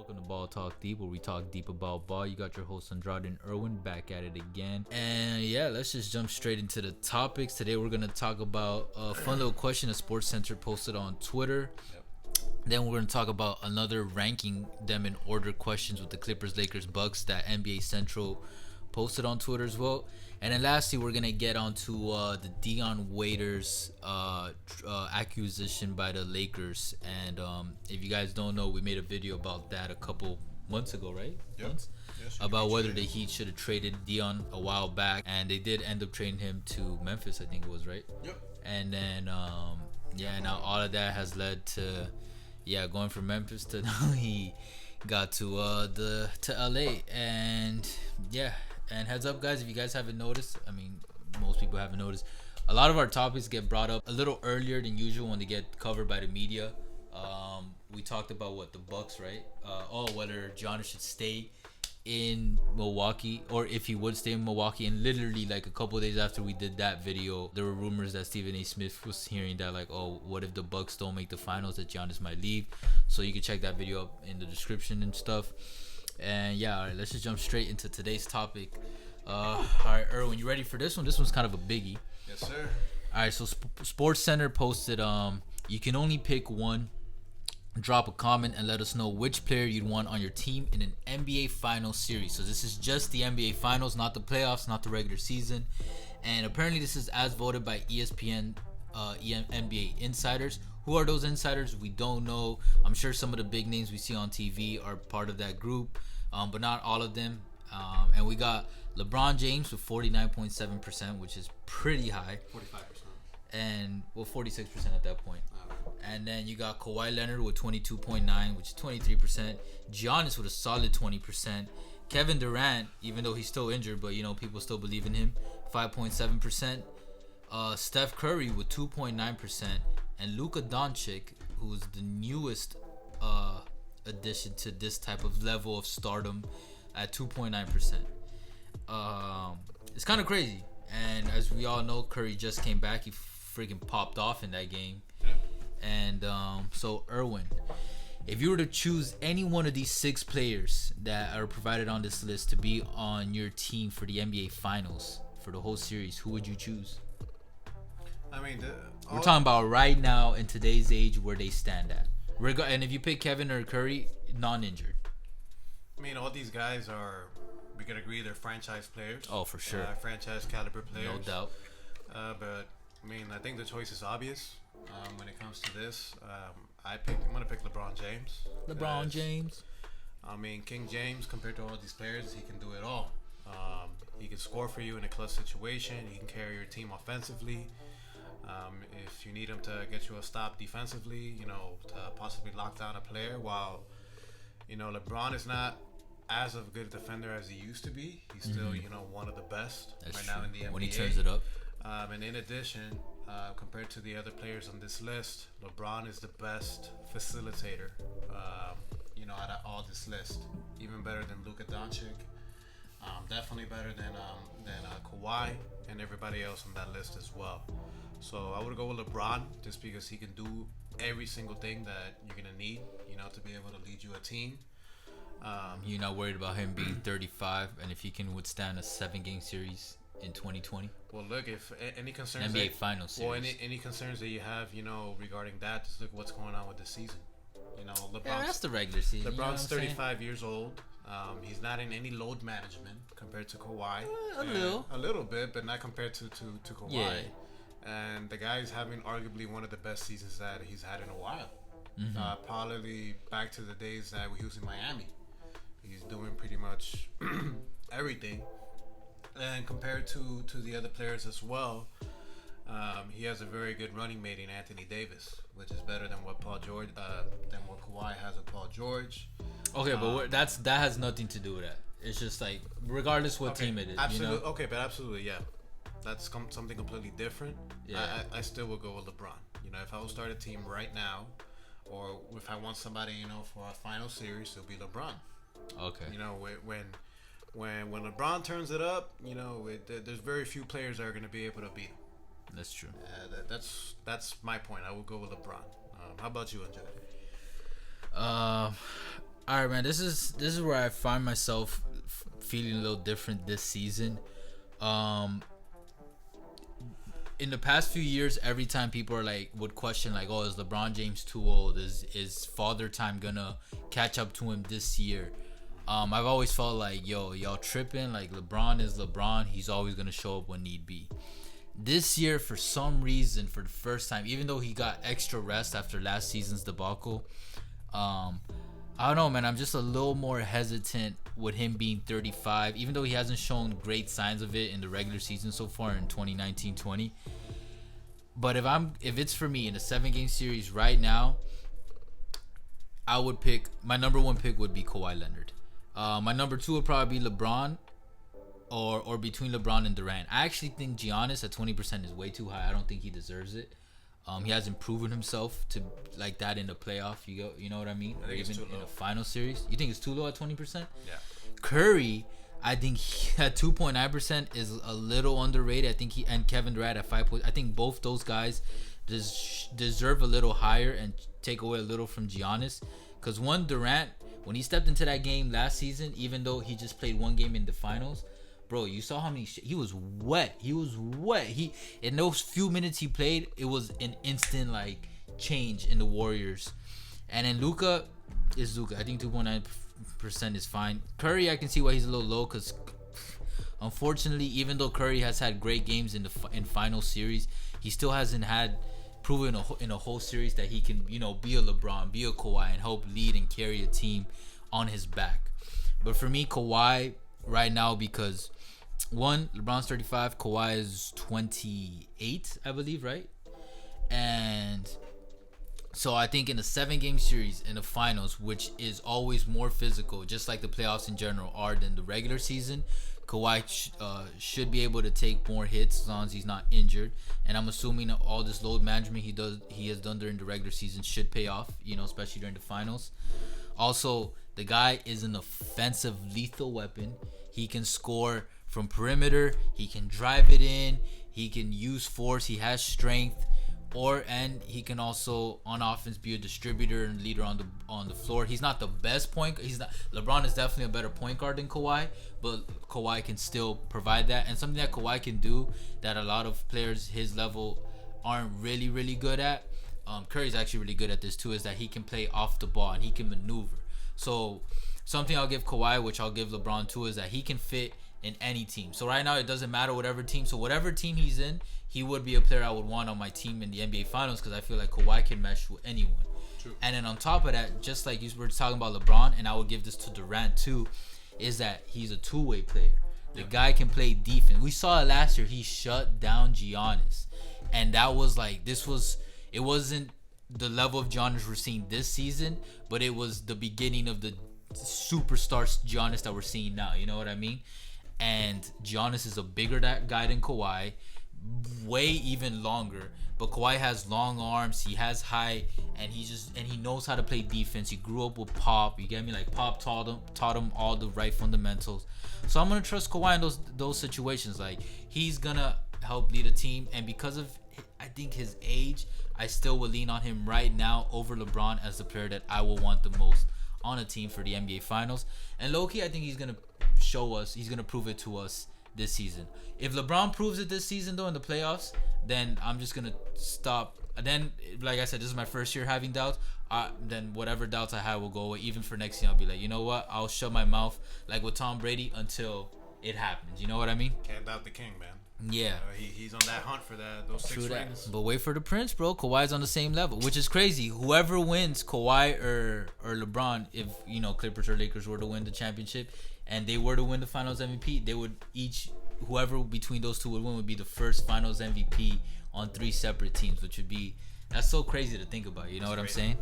welcome to Ball Talk Deep, where we talk deep about ball. You got your host Andrade and Irwin back at it again. And yeah, let's just jump straight into the topics. Today we're going to talk about a fun little question a SportsCenter posted on Twitter. Then we're going to talk about another ranking them in order questions with the Clippers, Lakers, Bucks that NBA Central posted on Twitter as well. And then lastly, we're going to get onto the Dion Waiters acquisition by the Lakers. And if you guys don't know, we made a video about that a couple months ago, right? Yep. Months? Yes, about whether the Heat should have traded Dion a while back. And they did end up trading him to Memphis, I think it was, right? Yep. And then, now all of that has led to, going from Memphis to now he got to LA. And, and heads up, guys, if you guys haven't noticed, I mean, most people haven't noticed, a lot of our topics get brought up a little earlier than usual when they get covered by the media. We talked about the Bucks, right? Whether Giannis should stay in Milwaukee or if he would stay in Milwaukee. And literally like a couple of days after we did that video, there were rumors that Stephen A. Smith was hearing that what if the Bucks don't make the finals, that Giannis might leave. So you can check that video up in the description and stuff. And all right, let's just jump straight into today's topic. All right, Erwin, you ready for this one? This one's kind of a biggie. Yes, sir. All right, so SportsCenter posted you can only pick one. Drop a comment and let us know which player you'd want on your team in an NBA Finals series. So this is just the NBA Finals, not the playoffs, not the regular season. And apparently this is as voted by ESPN NBA insiders. Who are those insiders? We don't know. I'm sure some of the big names we see on TV are part of that group, but not all of them. And we got LeBron James with 49.7%, which is pretty high. 45%. And 46% at that point. And then you got Kawhi Leonard with 22.9%, which is 23%. Giannis with a solid 20%. Kevin Durant, even though he's still injured, but people still believe in him, 5.7%. Steph Curry with 2.9%, and Luka Doncic, who's the newest addition to this type of level of stardom, at 2.9%. It's kind of crazy, and as we all know, Curry just came back. He freaking popped off in that game. Yeah. And so Erwin, if you were to choose any one of these 6 players that are provided on this list to be on your team for the NBA Finals for the whole series, who would you choose? I mean, we're talking about right now in today's age where they stand at. And if you pick Kevin or Curry, non-injured. I mean, all these guys we can agree, they're franchise players. Oh, for sure. Franchise caliber players. No doubt. But I mean, I think the choice is obvious. When it comes to this, I'm gonna pick LeBron James. LeBron James. I mean, King James, compared to all these players, he can do it all. He can score for you in a clutch situation. He can carry your team offensively. If you need him to get you a stop defensively, to possibly lock down a player. While LeBron is not as of a good defender as he used to be, he's still one of the best. That's right true. now in the NBA. When he turns it up. And in addition, compared to the other players on this list, LeBron is the best facilitator, out of all this list. Even better than Luka Doncic. Definitely better than Kawhi and everybody else on that list as well. So I would go with LeBron just because he can do every single thing that you're going to need, to be able to lead you a team. You're not worried about him being 35 and if he can withstand a 7-game series in 2020? Well, look, if any concerns, NBA Finals series. Well, any concerns that you have, regarding that, just look what's going on with the season. LeBron's, that's the regular season. LeBron's 35 years old. He's not in any load management compared to Kawhi. A little bit, but not compared to Kawhi. Yeah. And the guy's having arguably one of the best seasons that he's had in a while. Probably back to the days that he was in Miami. He's doing pretty much everything. And compared to the other players as well, he has a very good running mate in Anthony Davis, which is better than what Kawhi has with Paul George. Okay, but that has nothing to do with that. It's just like regardless what team it is. Absolutely. Okay, but absolutely, yeah. That's something completely different. Yeah. I still would go with LeBron. If I would start a team right now, or if I want somebody, for a final series, it'll be LeBron. Okay. When LeBron turns it up, there's very few players that are going to be able to beat him. That's true. That's my point. I would go with LeBron. How about you, Andrade? All right, man. This is where I find myself feeling a little different this season. Um, in the past few years, every time people are like would question like, oh, is LeBron James too old? Is Father Time gonna catch up to him this year? I've always felt like, yo, y'all tripping. Like LeBron is LeBron. He's always gonna show up when need be. This year, for some reason, for the first time, even though he got extra rest after last season's debacle, I don't know, man. I'm just a little more hesitant with him being 35, even though he hasn't shown great signs of it in the regular season so far in 2019-20. But if it's for me in a 7-game series right now, I would pick my number one pick would be Kawhi Leonard. My number two would probably be LeBron, or between LeBron and Durant. I actually think Giannis at 20% is way too high. I don't think he deserves it. He hasn't proven himself to like that in the playoff. You know what I mean? Or even in a final series. You think it's too low at 20%? Yeah. Curry, I think at 2.9% is a little underrated. I think he and Kevin Durant at 5. I think both those guys deserve a little higher and take away a little from Giannis. Because one, Durant, when he stepped into that game last season, even though he just played one game in the finals, bro, you saw how many he was wet. He in those few minutes he played, it was an instant like change in the Warriors. And then Luka is Luka. I think 2.9% is fine. Curry, I can see why he's a little low because unfortunately, even though Curry has had great games in final series, he still hasn't had proven in a whole series that he can, be a LeBron, be a Kawhi, and help lead and carry a team on his back. But for me, Kawhi right now, because one, LeBron's 35, Kawhi is 28, I believe, right? And so I think in a 7-game series in the finals, which is always more physical, just like the playoffs in general are than the regular season, Kawhi should be able to take more hits as long as he's not injured. And I'm assuming that all this load management he has done during the regular season should pay off, especially during the finals. Also, the guy is an offensive lethal weapon. He can score from perimeter. He can drive it in. He can use force. He has strength. And he can also on offense be a distributor and leader on the floor. He's not the best point. LeBron is definitely a better point guard than Kawhi, but Kawhi can still provide that. And something that Kawhi can do that a lot of players his level aren't really, really good at. Curry's actually really good at this too, is that he can play off the ball and he can maneuver. So something I'll give Kawhi, which I'll give LeBron too, is that he can fit in any team. So right now it doesn't matter whatever team. So whatever team he's in, he would be a player I would want on my team in the NBA Finals because I feel like Kawhi can mesh with anyone. True. And then on top of that, just like you were talking about LeBron, and I would give this to Durant too, is that he's a two-way player. The guy can play defense. We saw it last year. He shut down Giannis. And that was like, it wasn't the level of Giannis we're seeing this season, but it was the beginning of the superstar Giannis that we're seeing now. You know what I mean? And Giannis is a bigger guy than Kawhi, way even longer. But Kawhi has long arms. He has height, and he knows how to play defense. He grew up with Pop. You get me? Like Pop taught him all the right fundamentals. So I'm gonna trust Kawhi in those situations. Like he's gonna help lead a team, and because of I think his age, I still would lean on him right now over LeBron as the player that I will want the most on a team for the NBA Finals. And low-key, I think he's gonna show us. He's gonna prove it to us this season. If LeBron proves it this season though in the playoffs, then I'm just gonna stop. Then, like I said, this is my first year having doubts. Then whatever doubts I have will go away. Even for next year, I'll be like, you know what? I'll shut my mouth like with Tom Brady until it happens. You know what I mean? Can't doubt the king, man. Yeah. He's on that hunt for those 6 rings. But wait for the Prince, bro. Kawhi's on the same level, which is crazy. Whoever wins, Kawhi or LeBron, if Clippers or Lakers were to win the championship and they were to win the Finals MVP, they would whoever between those two would win would be the first Finals MVP on 3 separate teams, which would be, that's so crazy to think about. You know what I'm saying?